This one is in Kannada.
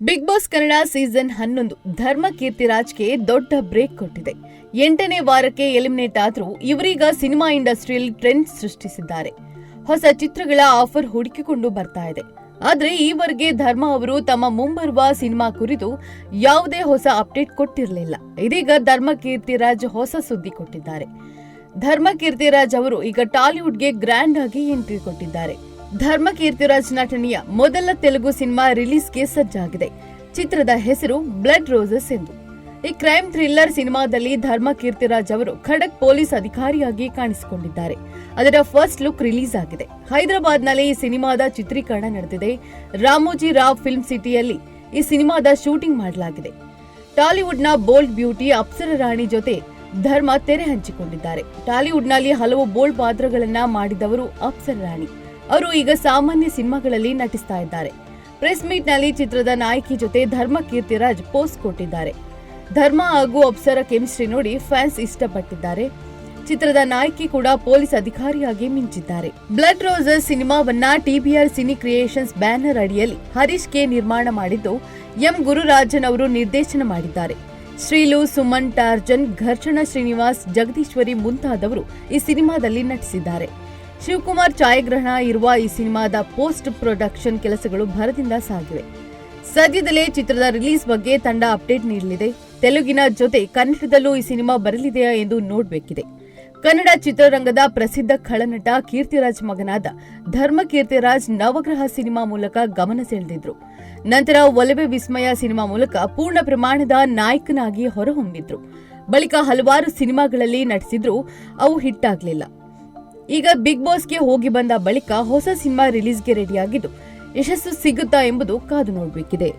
ಬಿಗ್ ಬಾಸ್ ಕನ್ನಡ ಸೀಸನ್ 11 ಧರ್ಮ ಕೀರ್ತಿರಾಜ್ಗೆ ದೊಡ್ಡ ಬ್ರೇಕ್ ಕೊಟ್ಟಿದೆ. 8ನೇ ವಾರಕ್ಕೆ ಎಲಿಮಿನೇಟ್ ಆದ್ರೂ ಇವರೀಗ ಸಿನಿಮಾ ಇಂಡಸ್ಟ್ರಿಯಲ್ಲಿ ಟ್ರೆಂಡ್ ಸೃಷ್ಟಿಸಿದ್ದಾರೆ. ಹೊಸ ಚಿತ್ರಗಳ ಆಫರ್ ಹುಡುಕಿಕೊಂಡು ಬರ್ತಾ ಇದೆ. ಆದ್ರೆ ಈವರೆಗೆ ಧರ್ಮ ಅವರು ತಮ್ಮ ಮುಂಬರುವ ಸಿನಿಮಾ ಕುರಿತು ಯಾವುದೇ ಹೊಸ ಅಪ್ಡೇಟ್ ಕೊಟ್ಟಿರಲಿಲ್ಲ. ಇದೀಗ ಧರ್ಮ ಕೀರ್ತಿರಾಜ್ ಹೊಸ ಸುದ್ದಿ ಕೊಟ್ಟಿದ್ದಾರೆ. ಧರ್ಮ ಕೀರ್ತಿರಾಜ್ ಅವರು ಈಗ ಟಾಲಿವುಡ್ಗೆ ಗ್ರ್ಯಾಂಡ್ ಆಗಿ ಎಂಟ್ರಿ ಕೊಟ್ಟಿದ್ದಾರೆ. ಧರ್ಮ ಕೀರ್ತಿರಾಜ್ ನಟನೆಯ ಮೊದಲ ತೆಲುಗು ಸಿನಿಮಾ ರಿಲೀಸ್ಗೆ ಸಜ್ಜಾಗಿದೆ. ಚಿತ್ರದ ಹೆಸರು ಬ್ಲಡ್ ರೋಸಸ್ ಎಂದು. ಈ ಕ್ರೈಮ್ ಥ್ರಿಲ್ಲರ್ ಸಿನಿಮಾದಲ್ಲಿ ಧರ್ಮ ಕೀರ್ತಿರಾಜ್ ಅವರು ಖಡಕ್ ಪೊಲೀಸ್ ಅಧಿಕಾರಿಯಾಗಿ ಕಾಣಿಸಿಕೊಂಡಿದ್ದಾರೆ. ಅದರ ಫಸ್ಟ್ ಲುಕ್ ರಿಲೀಸ್ ಆಗಿದೆ. ಹೈದರಾಬಾದ್ನಲ್ಲಿ ಈ ಸಿನಿಮಾದ ಚಿತ್ರೀಕರಣ ನಡೆದಿದೆ. ರಾಮೋಜಿ ರಾವ್ ಫಿಲ್ಮ್ ಸಿಟಿಯಲ್ಲಿ ಈ ಸಿನಿಮಾದ ಶೂಟಿಂಗ್ ಮಾಡಲಾಗಿದೆ. ಟಾಲಿವುಡ್ನ ಬೋಲ್ಡ್ ಬ್ಯೂಟಿ ಅಪ್ಸರ ರಾಣಿ ಜೊತೆ ಧರ್ಮ ತೆರೆ ಹಂಚಿಕೊಂಡಿದ್ದಾರೆ. ಟಾಲಿವುಡ್ನಲ್ಲಿ ಹಲವು ಬೋಲ್ಡ್ ಪಾತ್ರಗಳನ್ನ ಮಾಡಿದವರು ಅಪ್ಸರ ರಾಣಿ. ಅವರು ಈಗ ಸಾಮಾನ್ಯ ಸಿನಿಮಾಗಳಲ್ಲಿ ನಟಿಸ್ತಾ ಇದ್ದಾರೆ. ಪ್ರೆಸ್ ಮೀಟ್ ನಲ್ಲಿ ಚಿತ್ರದ ನಾಯಕಿ ಜೊತೆ ಧರ್ಮ ಕೀರ್ತಿರಾಜ್ ಪೋಸ್ಟ್ ಕೊಟ್ಟಿದ್ದಾರೆ. ಧರ್ಮ ಹಾಗೂ ಅಪ್ಸರ ಕೆಮಿಸ್ಟ್ರಿ ನೋಡಿ ಫ್ಯಾನ್ಸ್ ಇಷ್ಟಪಟ್ಟಿದ್ದಾರೆ. ಚಿತ್ರದ ನಾಯಕಿ ಕೂಡ ಪೊಲೀಸ್ ಅಧಿಕಾರಿಯಾಗಿ ಮಿಂಚಿದ್ದಾರೆ. ಬ್ಲಡ್ ರೋಸಸ್ ಸಿನಿಮಾವನ್ನ ಟಿಬಿಆರ್ ಸಿನಿ ಕ್ರಿಯೇಷನ್ಸ್ ಬ್ಯಾನರ್ ಅಡಿಯಲ್ಲಿ ಹರೀಶ್ ಕೆ ನಿರ್ಮಾಣ ಮಾಡಿದ್ದು ಎಂ ಗುರುರಾಜನ್ ಅವರು ನಿರ್ದೇಶನ ಮಾಡಿದ್ದಾರೆ. ಶ್ರೀಲು, ಸುಮನ್, ಟಾರ್ಜನ್, ಘರ್ಷಣಾ ಶ್ರೀನಿವಾಸ್, ಜಗದೀಶ್ವರಿ ಮುಂತಾದವರು ಈ ಸಿನಿಮಾದಲ್ಲಿ ನಟಿಸಿದ್ದಾರೆ. ಶಿವಕುಮಾರ್ ಛಾಯಾಗ್ರಹಣ ಇರುವ ಈ ಸಿನಿಮಾದ ಪೋಸ್ಟ್ ಪ್ರೊಡಕ್ಷನ್ ಕೆಲಸಗಳು ಭರದಿಂದ ಸಾಗಿವೆ. ಸದ್ಯದಲ್ಲೇ ಚಿತ್ರದ ರಿಲೀಸ್ ಬಗ್ಗೆ ತಂಡ ಅಪ್ಡೇಟ್ ನೀಡಲಿದೆ. ತೆಲುಗಿನ ಜೊತೆ ಕನ್ನಡದಲ್ಲೂ ಈ ಸಿನಿಮಾ ಬರಲಿದೆಯಾ ಎಂದು ನೋಡಬೇಕಿದೆ. ಕನ್ನಡ ಚಿತ್ರರಂಗದ ಪ್ರಸಿದ್ಧ ಖಳನಟ ಕೀರ್ತಿರಾಜ್ ಮಗನಾದ ಧರ್ಮ ಕೀರ್ತಿರಾಜ್ ನವಗ್ರಹ ಸಿನಿಮಾ ಮೂಲಕ ಗಮನ ಸೆಳೆದಿದ್ರು. ನಂತರ ಒಲವೆ ವಿಸ್ಮಯ ಸಿನಿಮಾ ಮೂಲಕ ಪೂರ್ಣ ಪ್ರಮಾಣದ ನಾಯಕನಾಗಿ ಹೊರಹೊಮ್ಮಿದ್ರು. ಬಳಿಕ ಹಲವಾರು ಸಿನಿಮಾಗಳಲ್ಲಿ ನಟಿಸಿದ್ರು, ಅವು ಹಿಟ್ ಆಗಲಿಲ್ಲ. ಈಗ ಬಿಗ್ ಬಾಸ್ಗೆ ಹೋಗಿ ಬಂದ ಬಳಿಕ ಹೊಸ ಸಿನಿಮಾ ರಿಲೀಸ್ಗೆ ರೆಡಿಯಾಗಿದ್ದು ಯಶಸ್ಸು ಸಿಗುತ್ತಾ ಎಂಬುದು ಕಾದು ನೋಡಬೇಕಿದೆ.